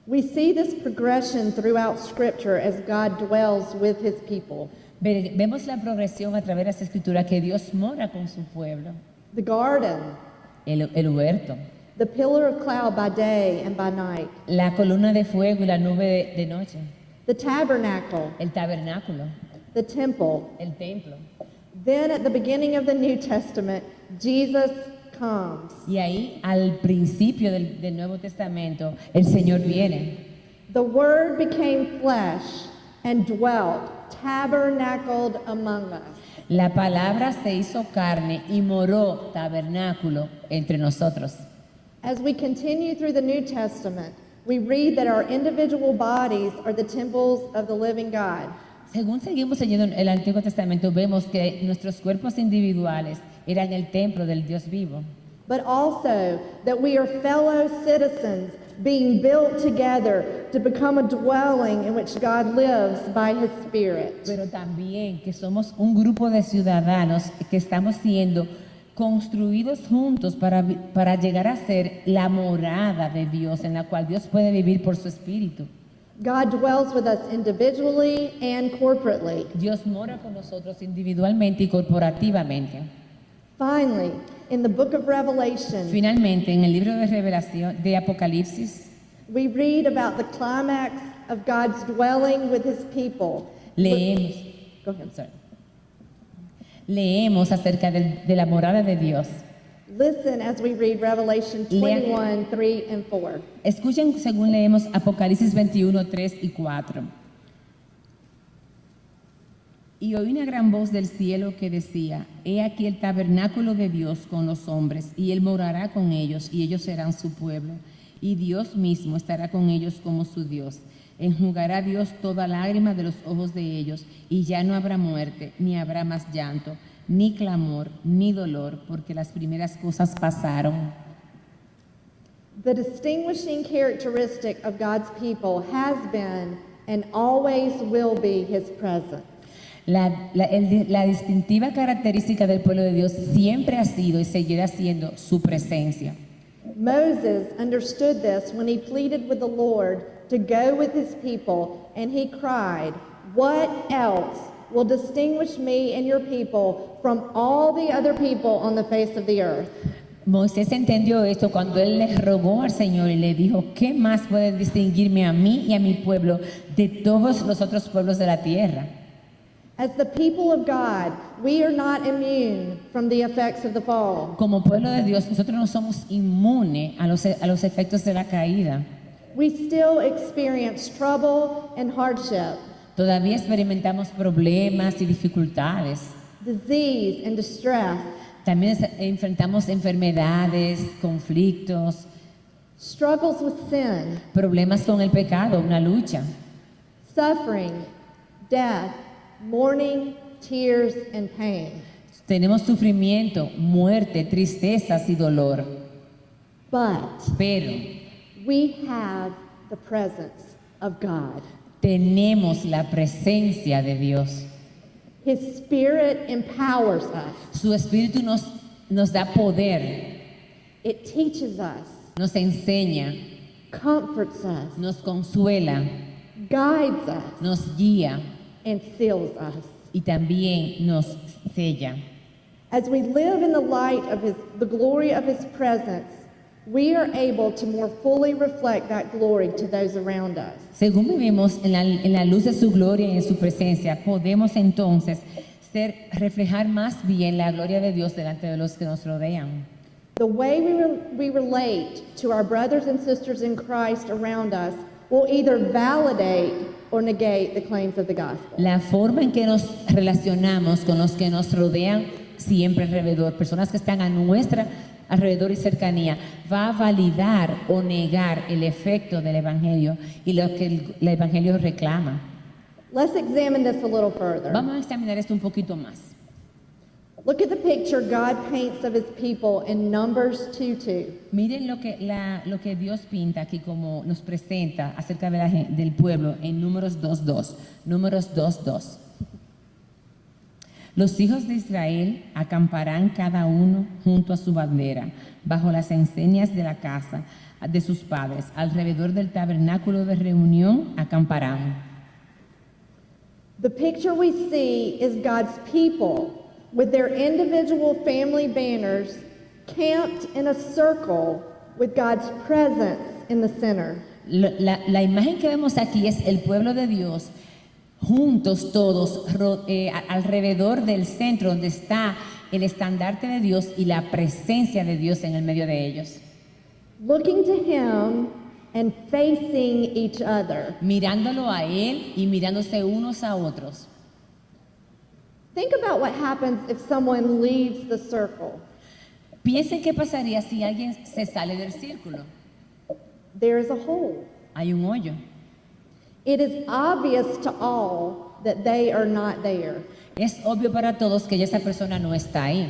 We see this progression throughout Scripture as God dwells with His people. Vemos la progresión a través de las escrituras que Dios mora con su pueblo. The garden, El huerto, the pillar of cloud by day and by night, la columna de fuego y la nube de noche, the tabernacle, el tabernáculo, the temple. el templo. Then at the beginning of the New Testament, Jesus comes. Y ahí, al principio del Nuevo Testamento, el Señor viene. The Word became flesh and dwelt, tabernacled among us. La palabra se hizo carne y moró tabernáculo entre nosotros. As we continue through the New Testament, we read that our individual bodies are the temples of the living God. Según seguimos leyendo el Antiguo Testamento, vemos que nuestros cuerpos individuales eran el templo del Dios vivo. But also that we are fellow citizens being built together to become a dwelling in which God lives by His Spirit. Pero también que somos un grupo de ciudadanos que estamos siendo construidos juntos para llegar a ser la morada de Dios, en la cual Dios puede vivir por su Espíritu. God dwells with us individually and corporately. Dios mora con nosotros individualmente y corporativamente. Finally, in the book of Revelation, Finalmente, en el libro de Revelación de Apocalipsis, we read about the climax of God's dwelling with His people. leemos, Go ahead. sorry. Leemos acerca de la morada de Dios. Listen as we read Revelation 21, 3 and 4. Escuchen según leemos Apocalipsis 21, 3 y 4. Y oí una gran voz del cielo que decía: He aquí el tabernáculo de Dios con los hombres, y Él morará con ellos, y ellos serán su pueblo. Y Dios mismo estará con ellos como su Dios. Enjugará Dios toda lágrima de los ojos de ellos, y ya no habrá muerte, ni habrá más llanto, ni clamor, ni dolor, porque las primeras cosas pasaron. The distinguishing characteristic of God's people has been and always will be His presence. La distintiva característica del pueblo de Dios siempre ha sido y seguirá siendo su presencia. Moses understood this when he pleaded with the Lord to go with his people, and he cried, "What else will distinguish me and your people from all the other people on the face of the earth?" Moisés entendió esto cuando él le rogó al Señor y le dijo: ¿qué más puede distinguirme a mí y a mi pueblo de todos los otros pueblos de la tierra? As the people of God, we are not immune from the effects of the fall. Como pueblo de Dios, nosotros no somos inmunes a los efectos de la caída. We still experience trouble and hardship, Todavía experimentamos problemas y dificultades. disease and distress, También enfrentamos enfermedades, conflictos, struggles with sin, problemas con el pecado, una lucha. suffering, death, mourning, tears, and pain. Tenemos sufrimiento, muerte, tristezas y dolor. But Pero we have the presence of God. tenemos la presencia de Dios. His Spirit empowers us. Su Espíritu nos da poder, It teaches us, nos enseña, comforts us, nos consuela, guides us, nos guía and seals us. y también nos sella. As we live in the light of the glory of His presence, we are able to more fully reflect that glory to those around us. Según vivimos en la luz de su gloria y en su presencia, podemos entonces reflejar más bien la gloria de Dios delante de los que nos rodean. The way we relate to our brothers and sisters in Christ around us will either validate or negate the claims of the gospel. La forma en que nos relacionamos con los que nos rodean siempre alrededor, personas que están a nuestra alrededor y cercanía, va a validar o negar el efecto del Evangelio y lo que el Evangelio reclama. Let's examine this a little further. Vamos a examinar esto un poquito más. Look at the picture God paints of His people in Numbers 2:2. Miren lo que Dios pinta aquí, como nos presenta acerca del pueblo en Números 2:2. Números 2:2. Los hijos de Israel acamparán cada uno junto a su bandera, bajo las enseñas de la casa de sus padres, alrededor del tabernáculo de reunión acamparán. The picture we see is God's people with their individual family banners camped in a circle with God's presence in the center. La imagen que vemos aquí es el pueblo de Dios, juntos todos, alrededor del centro donde está el estandarte de Dios y la presencia de Dios en el medio de ellos. Looking to Him and facing each other. Mirándolo a Él y mirándose unos a otros. Think about what happens if someone leaves the circle. Piensen qué pasaría si alguien se sale del círculo. There is a hole. Hay un hoyo. It is obvious to all that they are not there. Es obvio para todos que esa persona no está ahí.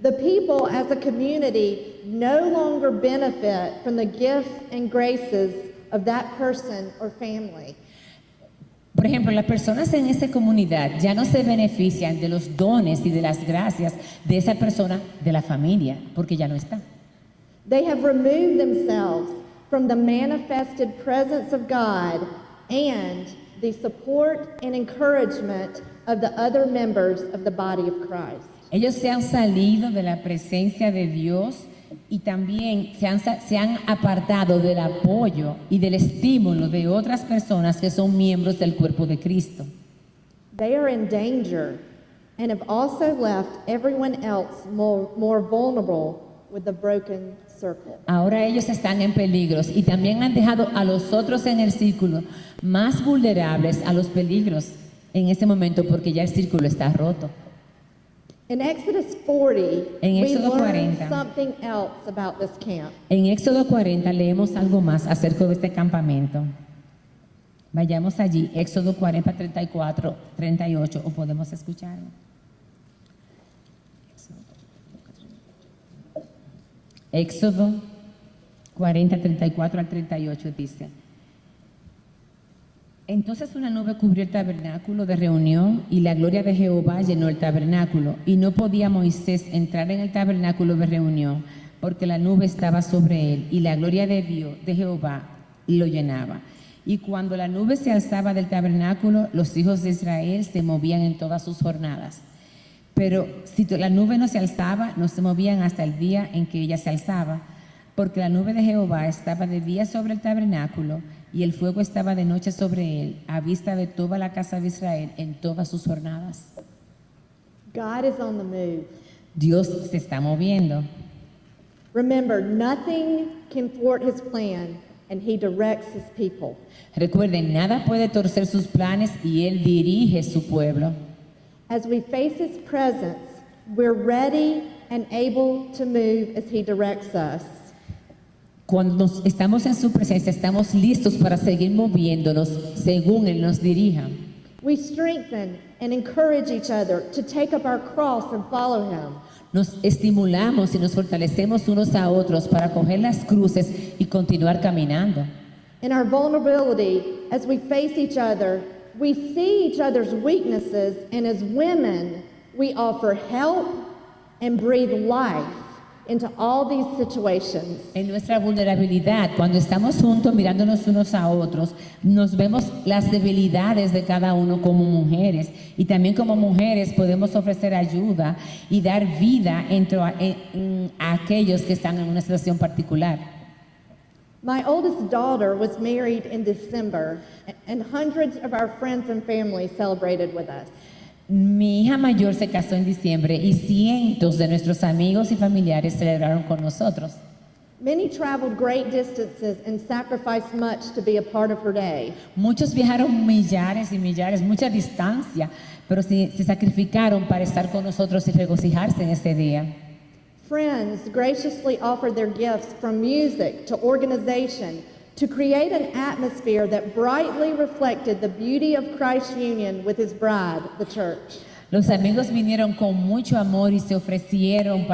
The people as a community no longer benefit from the gifts and graces of that person or family. Por ejemplo, las personas en esa comunidad ya no se benefician de los dones y de las gracias de esa persona, de la familia, porque ya no está. They have removed themselves from the manifested presence of God and the support and encouragement of the other members of the body of Christ. Ellos se han salido de la presencia de Dios y también se han apartado del apoyo y del estímulo de otras personas que son miembros del cuerpo de Cristo. They are in danger and have also left everyone else more vulnerable with the broken circle. Ahora ellos están en peligros y también han dejado a los otros en el círculo más vulnerables a los peligros en ese momento porque ya el círculo está roto. In Exodus 40, En we Éxodo learn 40. something else about this camp. En Éxodo 40 leemos algo más acerca de este campamento. Vayamos allí, Éxodo 40, 34, 38, o podemos escucharlo. Éxodo 40, 34 al 38 dice: Entonces una nube cubrió el tabernáculo de reunión y la gloria de Jehová llenó el tabernáculo, y no podía Moisés entrar en el tabernáculo de reunión porque la nube estaba sobre él y la gloria de Dios, de Jehová, lo llenaba. Y cuando la nube se alzaba del tabernáculo, los hijos de Israel se movían en todas sus jornadas. Pero si la nube no se alzaba, no se movían hasta el día en que ella se alzaba, porque la nube de Jehová estaba de día sobre el tabernáculo y el fuego estaba de noche sobre él, a vista de toda la casa de Israel en todas sus jornadas. God is on the move. Dios se está moviendo. Remember, nothing can thwart his plan, and he directs his people. Recuerden, nada puede torcer sus planes y él dirige su pueblo. As we face his presence, we're ready and able to move as he directs us. Cuando estamos en su presencia, estamos listos para seguir moviéndonos según él nos dirija. We strengthen and encourage each other to take up our cross and follow him. Nos estimulamos y nos fortalecemos unos a otros para coger las cruces y continuar caminando. In our vulnerability, as we face each other, we see each other's weaknesses, and as women, we offer help and breathe life into all these situations. En nuestra vulnerabilidad, cuando estamos juntos mirándonos unos a otros, nos vemos las debilidades de cada uno como mujeres, y también como mujeres podemos ofrecer ayuda y dar vida a aquellos que están en una situación particular. My oldest daughter was married in December, and hundreds of our friends and family celebrated with us. Mi hija mayor se casó en diciembre y cientos de nuestros amigos y familiares celebraron con nosotros. Many traveled great distances and sacrificed much to be a part of her day. Muchos viajaron millares y millares, mucha distancia, pero se sacrificaron para estar con nosotros y regocijarse en ese día. Friends graciously offered their gifts from music to organization to create an atmosphere that brightly reflected the beauty of Christ's union with his bride, the church. Los amigos vinieron con mucho amor y se ofrecieron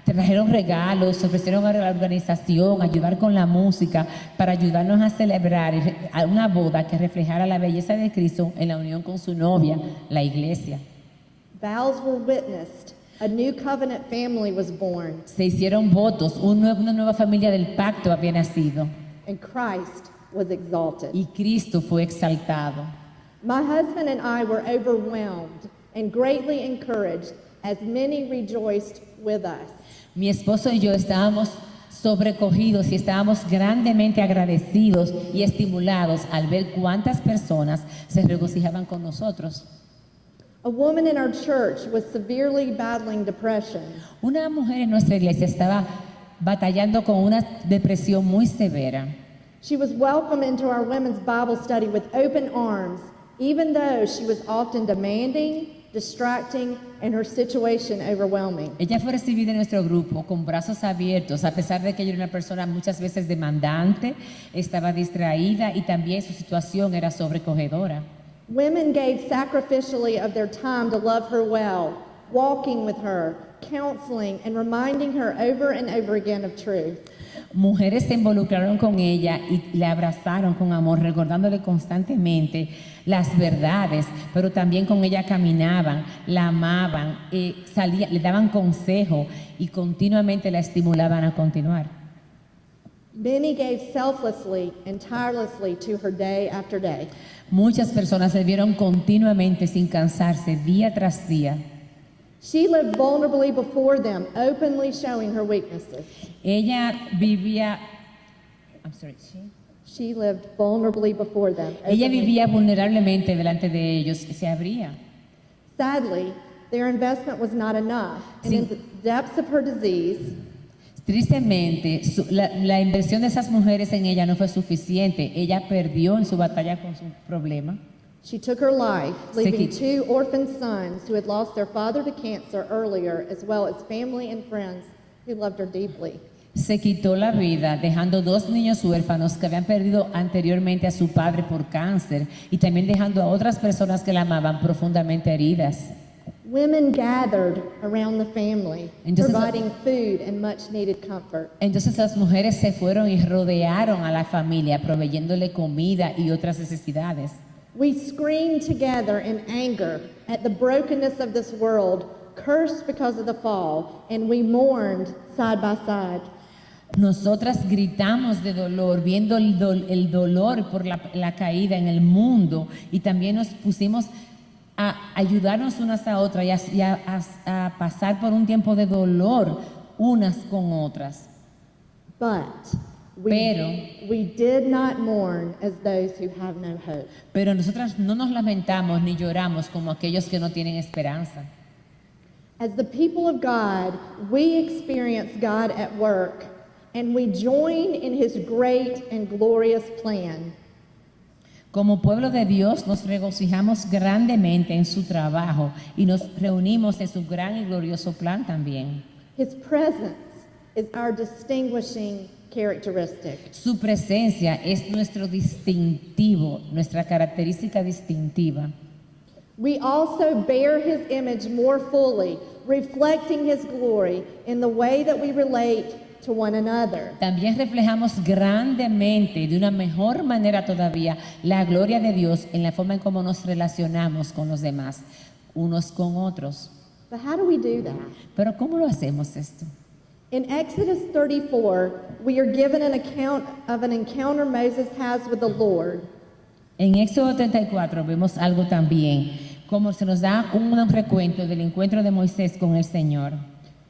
trajeron regalos, se ofrecieron a la organización, ayudar con la música, para ayudarnos a celebrar una boda que reflejara la belleza de Cristo en la unión con su novia, la iglesia. Vows were witnessed. A new covenant family was born, Se hicieron votos, una nueva familia del pacto había nacido and Christ was exalted. y Cristo fue exaltado. My husband and I were overwhelmed and greatly encouraged as many rejoiced with us. Mi esposo y yo estábamos sobrecogidos y estábamos grandemente agradecidos y estimulados al ver cuántas personas se regocijaban con nosotros. A woman in our church was severely battling depression. Una mujer en nuestra iglesia estaba batallando con una depresión muy severa. She was welcomed into our women's Bible study with open arms, even though she was often demanding, distracting, and her situation overwhelming. Ella fue recibida en nuestro grupo con brazos abiertos, a pesar de que ella era una persona muchas veces demandante, estaba distraída y también su situación era sobrecogedora. Women gave sacrificially of their time to love her well, walking with her, counseling, and reminding her over and over again of truth. Mujeres se involucraron con ella y la abrazaron con amor, recordándole constantemente las verdades, pero también con ella caminaban, la amaban, le daban consejo y continuamente la estimulaban a continuar. Many gave selflessly and tirelessly to her day after day. Muchas personas se vieron continuamente sin cansarse, día tras día. She lived vulnerably before them, openly showing her weaknesses. Ella vivía, She lived vulnerably before them. ella openly. vivía vulnerablemente delante de ellos, se abría. Sadly, their investment was not enough. And in the depths of her disease, Tristemente, la inversión de esas mujeres en ella no fue suficiente. Ella perdió en su batalla con su problema. she took her life, Se leaving quit- 2 orphan sons who had lost their father to cancer earlier, as well as family and friends who loved her deeply. Se quitó la vida dejando 2 niños huérfanos que habían perdido anteriormente a su padre por cáncer y también dejando a otras personas que la amaban profundamente heridas. Women gathered around the family, Entonces- providing food and much needed comfort. Entonces las mujeres se fueron y rodearon a la familia proveyéndole comida y otras necesidades. We screamed together in anger at the brokenness of this world, cursed because of the fall, and we mourned side by side. Nosotras gritamos de dolor, viendo el dolor por la caída en el mundo y también nos pusimos a ayudarnos unas a otras y a pasar por un tiempo de dolor unas con otras. But Pero- we did not mourn as those who have no hope. Pero nosotras no nos lamentamos ni lloramos como aquellos que no tienen esperanza. As the people of God, we experience God at work, and we join in his great and glorious plan. Como pueblo de Dios nos regocijamos grandemente en su trabajo y nos reunimos en su gran y glorioso plan también. His presence is our distinguishing characteristic. Su presencia es nuestro distintivo, nuestra característica distintiva. We also bear his image more fully, reflecting his glory in the way that we relate to one another. También reflejamos grandemente, de una mejor manera todavía, la gloria de Dios en la forma en cómo nos relacionamos con los demás, unos con otros. But how do we do that? Pero ¿cómo lo hacemos esto? In Exodus 34, we are given an account of an encounter Moses has with the Lord. En Éxodo 34 vemos algo también, como se nos da un recuento del encuentro de Moisés con el Señor.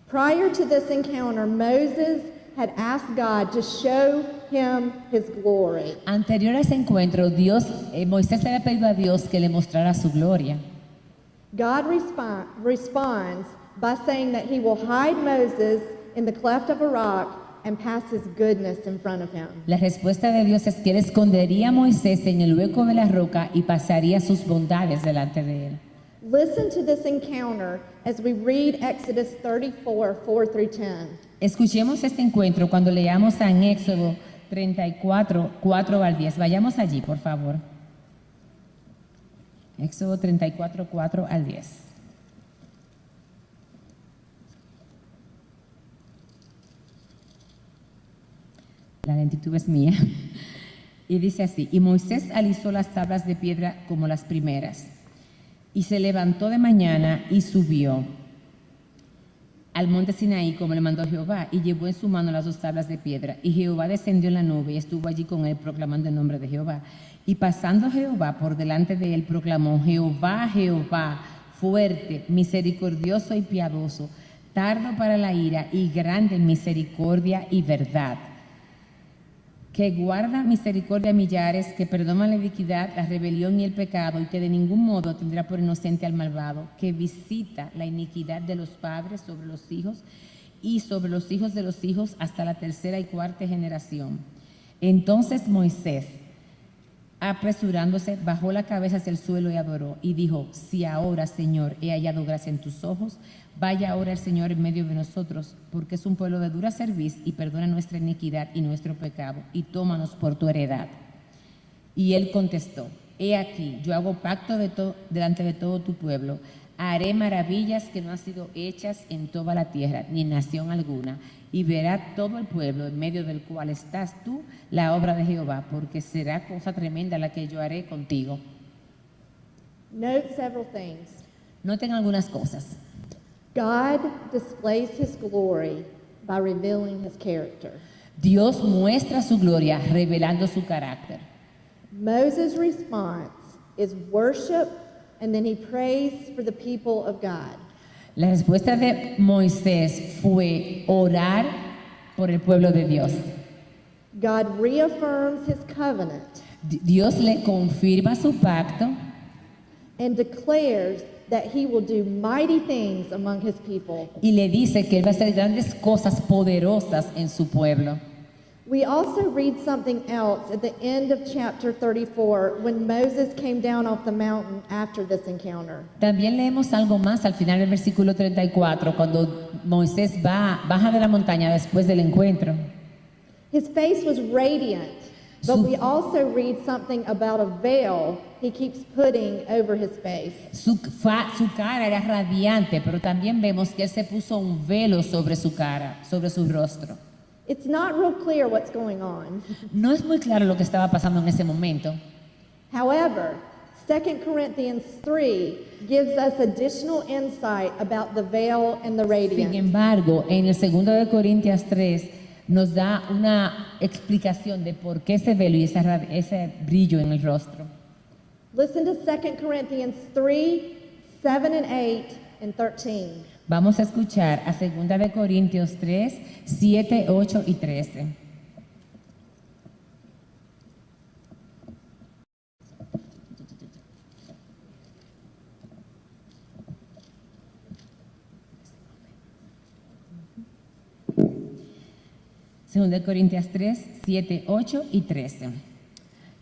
Prior to this encounter, Moses had asked God to show him his glory. Anterior a ese encuentro, Moisés le había pedido a Dios que le mostrara su gloria. God responds by saying that he will hide Moses in the cleft of a rock and pass his goodness in front of him. La respuesta de Dios es que él escondería a Moisés en el hueco de la roca y pasaría sus bondades delante de él. Listen to this encounter as we read Exodus 34, 4 through 10. Escuchemos este encuentro cuando leamos en Éxodo 34, 4 al 10. Vayamos allí, por favor. Éxodo 34, 4 al 10. La lentitud es mía. Y dice así: y Moisés alisó las tablas de piedra como las primeras, y se levantó de mañana y subió. al monte Sinaí como le mandó Jehová, y llevó en su mano las 2 tablas de piedra. Y Jehová descendió en la nube y estuvo allí con él proclamando el nombre de Jehová. Y pasando Jehová por delante de él, proclamó: Jehová, Jehová, fuerte, misericordioso y piadoso, tardo para la ira y grande en misericordia y verdad, que guarda misericordia a millares, que perdona la iniquidad, la rebelión y el pecado, y que de ningún modo tendrá por inocente al malvado, que visita la iniquidad de los padres sobre los hijos y sobre los hijos de los hijos hasta la 3ª y 4ª generación. Entonces Moisés, apresurándose, bajó la cabeza hacia el suelo y adoró, y dijo: si ahora, Señor, he hallado gracia en tus ojos, vaya ahora el Señor en medio de nosotros, porque es un pueblo de dura cerviz, y perdona nuestra iniquidad y nuestro pecado, y tómanos por tu heredad. Y él contestó: he aquí, yo hago pacto delante de todo tu pueblo, haré maravillas que no han sido hechas en toda la tierra, ni en nación alguna, y verá todo el pueblo en medio del cual estás tú la obra de Jehová, porque será cosa tremenda la que yo haré contigo. Note several things. Noten algunas cosas. God displays his glory by revealing his character. Dios muestra su gloria revelando su carácter. Moses' response is worship, and then he prays for the people of God. La respuesta de Moisés fue orar por el pueblo de Dios. God reaffirms his covenant Dios le confirma su pacto and declares that he will do mighty things among his people. y le dice que él va a hacer grandes cosas poderosas en su pueblo. We also read something else at the end of chapter 34 when Moses came down off the mountain after this encounter. También leemos algo más al final del versículo 34, cuando Moisés baja de la montaña después del encuentro. His face was radiant, but Su- we also read something about a veil he keeps putting over his face. Su cara era radiante, pero también vemos que él se puso un velo sobre su cara, sobre su rostro. It's not real clear what's going on. No es muy claro lo que estaba pasando en ese momento. However, 2 Corinthians 3 gives us additional insight about the veil and the Sin radiance. embargo, en el 2 de Corintios 3 nos da una explicación de por qué ese velo y ese brillo en el rostro. Listen to 2 Corinthians 3, 7 and 8 and 13. Vamos a escuchar a 2 de Corintios 3, 7, 8 y 13. Segunda de Corintios 3, 7, 8 y 13.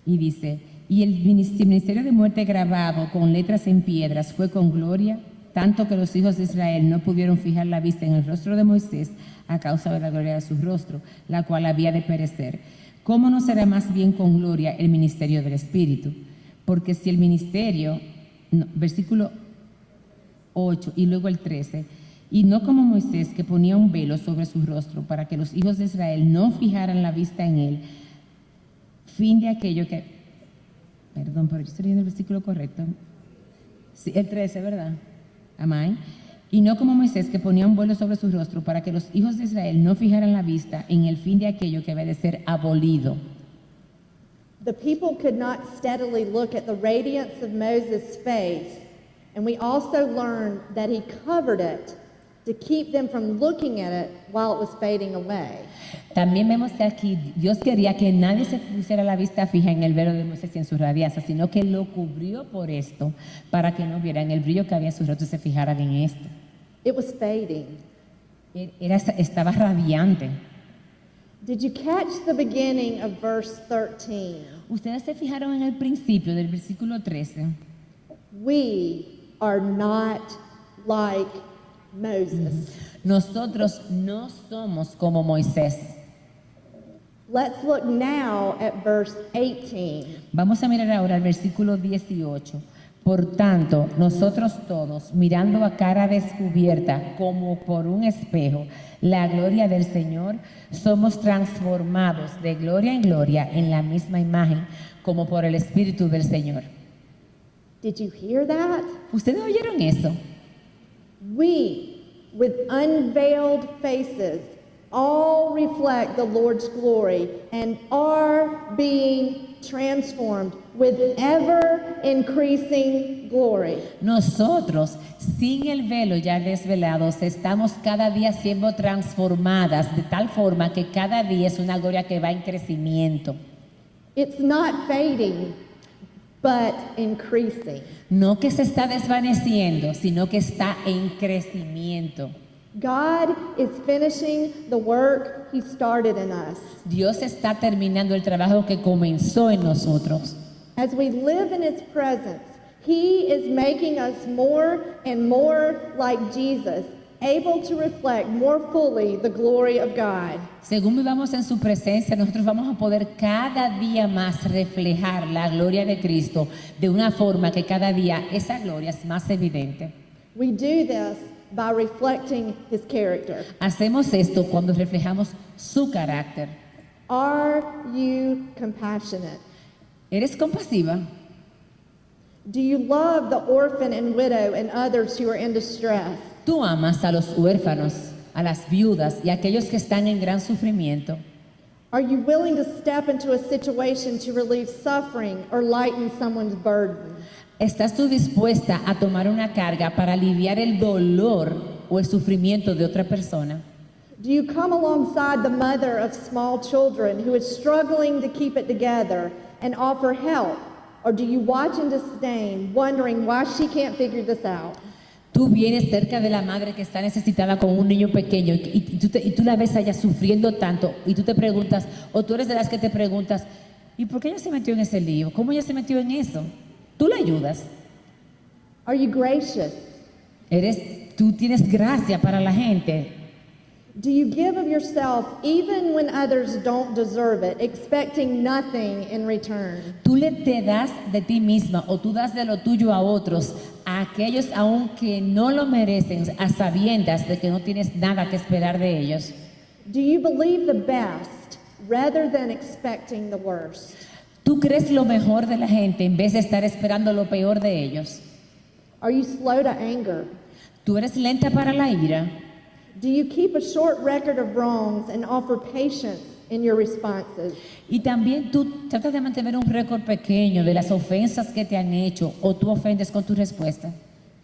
Y dice: y el ministerio de muerte grabado con letras en piedras fue con gloria, tanto que los hijos de Israel no pudieron fijar la vista en el rostro de Moisés a causa de la gloria de su rostro, la cual había de perecer. ¿Cómo no será más bien con gloria el ministerio del Espíritu? Porque si el ministerio, versículo 8 y luego el 13, y no como Moisés, que ponía un velo sobre su rostro para que los hijos de Israel no fijaran la vista en él, fin de aquello que, perdón, pero yo estoy leyendo el versículo correcto, sí, el 13, ¿verdad? Amén. Y no como Moisés, que ponía un velo sobre su rostro para que los hijos de Israel no fijaran la vista en el fin de aquello que había de ser abolido. The people could not steadily look at the radiance of Moses' face, and we also learn that he covered it to keep them from looking at it while it was fading away. También vemos que aquí Dios quería que nadie se pusiera la vista fija en el velo de Moisés y en su radianza, sino que lo cubrió por esto, para que no vieran el brillo que había en su rostro y se fijaran en esto. It was fading. Estaba radiante. Did you catch the beginning of verse 13? Ustedes se fijaron en el principio del versículo 13. We are not like Moses. Nosotros no somos como Moisés. Let's look now at verse 18. Vamos a mirar ahora el versículo 18. Por tanto, nosotros todos, mirando a cara descubierta como por un espejo la gloria del Señor, somos transformados de gloria en gloria en la misma imagen como por el Espíritu del Señor. Did you hear that? ¿Ustedes oyeron eso? We, with unveiled faces, all reflect the Lord's glory and are being transformed with ever increasing glory. Nosotros, sin el velo ya desvelados, estamos cada día siendo transformadas de tal forma que cada día es una gloria que va en crecimiento. It's not fading, but increasing. No que se está desvaneciendo, sino que está en crecimiento. God is finishing the work He started in us. Dios está terminando el trabajo que comenzó en nosotros. As we live in His presence, He is making us more and more like Jesus, able to reflect more fully the glory of God. Según vivamos en su presencia, nosotros vamos a poder cada día más reflejar la gloria de Cristo de una forma que cada día esa gloria es más evidente. We do this by reflecting His character. Hacemos esto cuando reflejamos su carácter. Are you compassionate? ¿Eres compasiva? Do you love the orphan and widow and others who are in distress? Tú amas a los huérfanos, a las viudas y a aquellos que están en gran sufrimiento. Are you willing to step into a situation to relieve suffering or lighten someone's burden? ¿Estás tú dispuesta a tomar una carga para aliviar el dolor o el sufrimiento de otra persona? Do you come alongside the mother of small children who is struggling to keep it together and offer help? Or do you watch in disdain, wondering why she can't figure this out? Tú vienes cerca de la madre que está necesitada con un niño pequeño y tú la ves allá sufriendo tanto y tú te preguntas, o tú eres de las que te preguntas, ¿y por qué ella se metió en ese lío? ¿Cómo ella se metió en eso? Tú la ayudas. Are you gracious? Tú tienes gracia para la gente. Do you give of yourself even when others don't deserve it, expecting nothing in return? Tú te das de ti misma o tú das de lo tuyo a otros, a aquellos aunque no lo merecen, a sabiendas de que no tienes nada que esperar de ellos. Do you believe the best rather than expecting the worst? Tú crees lo mejor de la gente en vez de estar esperando lo peor de ellos. Are you slow to anger? Tú eres lenta para la ira. Do you keep a short record of wrongs and offer patience in your responses? Y también tú tratas de mantener un récord pequeño de las ofensas que te han hecho o tú ofendes con tu respuesta.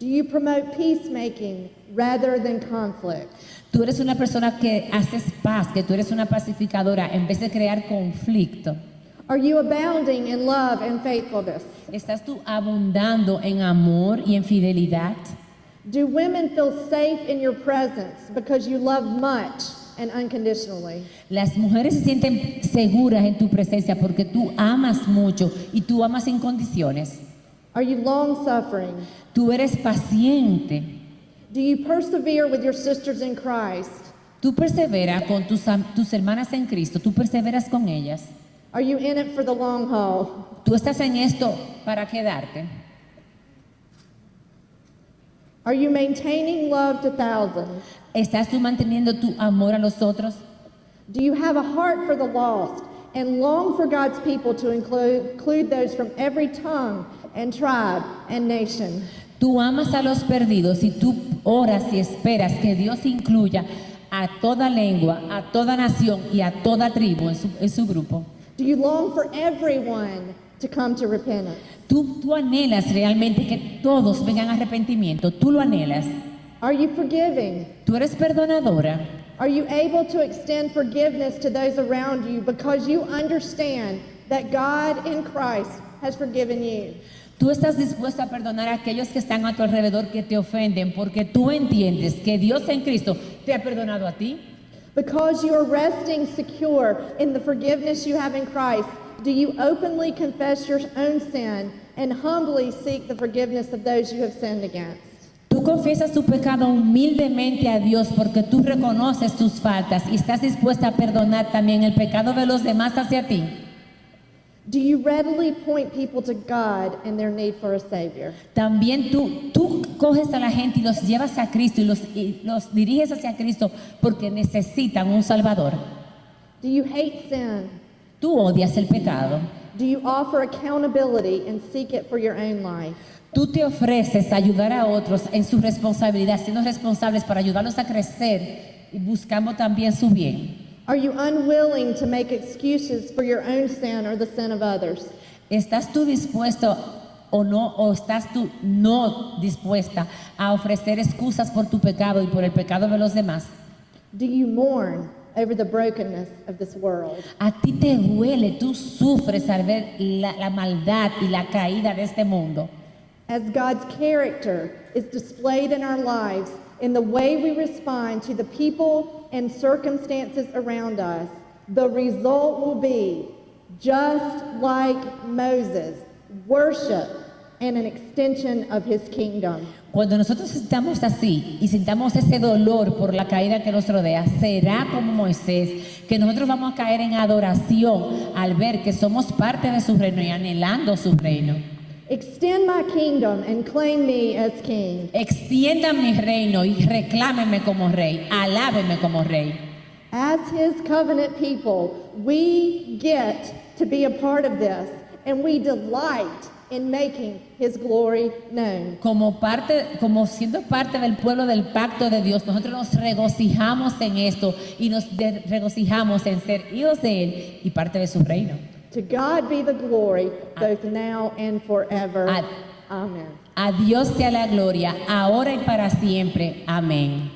Do you promote peacemaking rather than conflict? Tú eres una persona que haces paz, que tú eres una pacificadora en vez de crear conflicto. Are you abounding in love and faithfulness? ¿Estás tú abundando en amor y en fidelidad? Do women feel safe in your presence because you love much and unconditionally? Las mujeres se sienten seguras en tu presencia porque tú amas mucho y tú amas sin condiciones. Are you long-suffering? Tú eres paciente. Do you persevere with your sisters in Christ? Tú perseveras con tus hermanas en Cristo. Tú perseveras con ellas. Are you in it for the long haul? Tú estás en esto para quedarte. Are you maintaining love to thousands? ¿Estás tú manteniendo tu amor a los otros? Do you have a heart for the lost and long for God's people to include those from every tongue and tribe and nation? Tú amas a los perdidos y tú oras y esperas que Dios incluya a toda lengua, a toda nación y a toda tribu en su grupo. Do you long for everyone to come to repentance? Tú anhelas realmente que todos vengan a arrepentimiento. Tú lo anhelas. Are you forgiving? Tú eres perdonadora. Are you able to extend forgiveness to those around you because you understand that God in Christ has forgiven you? Tú estás dispuesta a perdonar a aquellos que están a tu alrededor que te ofenden porque tú entiendes que Dios en Cristo te ha perdonado a ti. Because you are resting secure in the forgiveness you have in Christ, do you openly confess your own sin and humbly seek the forgiveness of those you have sinned against? Tú confiesas tu pecado humildemente a Dios porque tú reconoces tus faltas y estás dispuesta a perdonar también el pecado de los demás hacia ti. Do you readily point people to God and their need for a Savior? También tú coges a la gente y los llevas a Cristo y los diriges hacia Cristo porque necesitan un Salvador. Do you hate sin? Tú odias el pecado. Do you offer accountability and seek it for your own life? Tú te ofreces a ayudar a otros en su responsabilidad, siendo responsables para ayudarlos a crecer y buscando también su bien. Are you unwilling to make excuses for your own sin or the sin of others? ¿Estás tú dispuesto o estás tú no dispuesta a ofrecer excusas por tu pecado y por el pecado de los demás? Do you mourn over the brokenness of this world? A ti te duele, tú sufres al ver la maldad y la caída de este mundo. As God's character is displayed in our lives in the way we respond to the people and circumstances around us, the result will be, just like Moses, worship and an extension of his kingdom. Cuando nosotros estamos así y sintamos ese dolor por la caída que nos rodea, será como Moisés, que nosotros vamos a caer en adoración al ver que somos parte de su reino y anhelando su reino. Extend my kingdom and claim me as king. Extienda mi reino y reclámeme como rey, alábeme como rey. As his covenant people, we get to be a part of this, and we delight in making his glory known. Como siendo parte del pueblo del pacto de Dios, nosotros nos regocijamos en esto y nos regocijamos en ser hijos de él y parte de su reino. To God be the glory, both now and forever. Amen. A Dios sea la gloria, ahora y para siempre. Amén.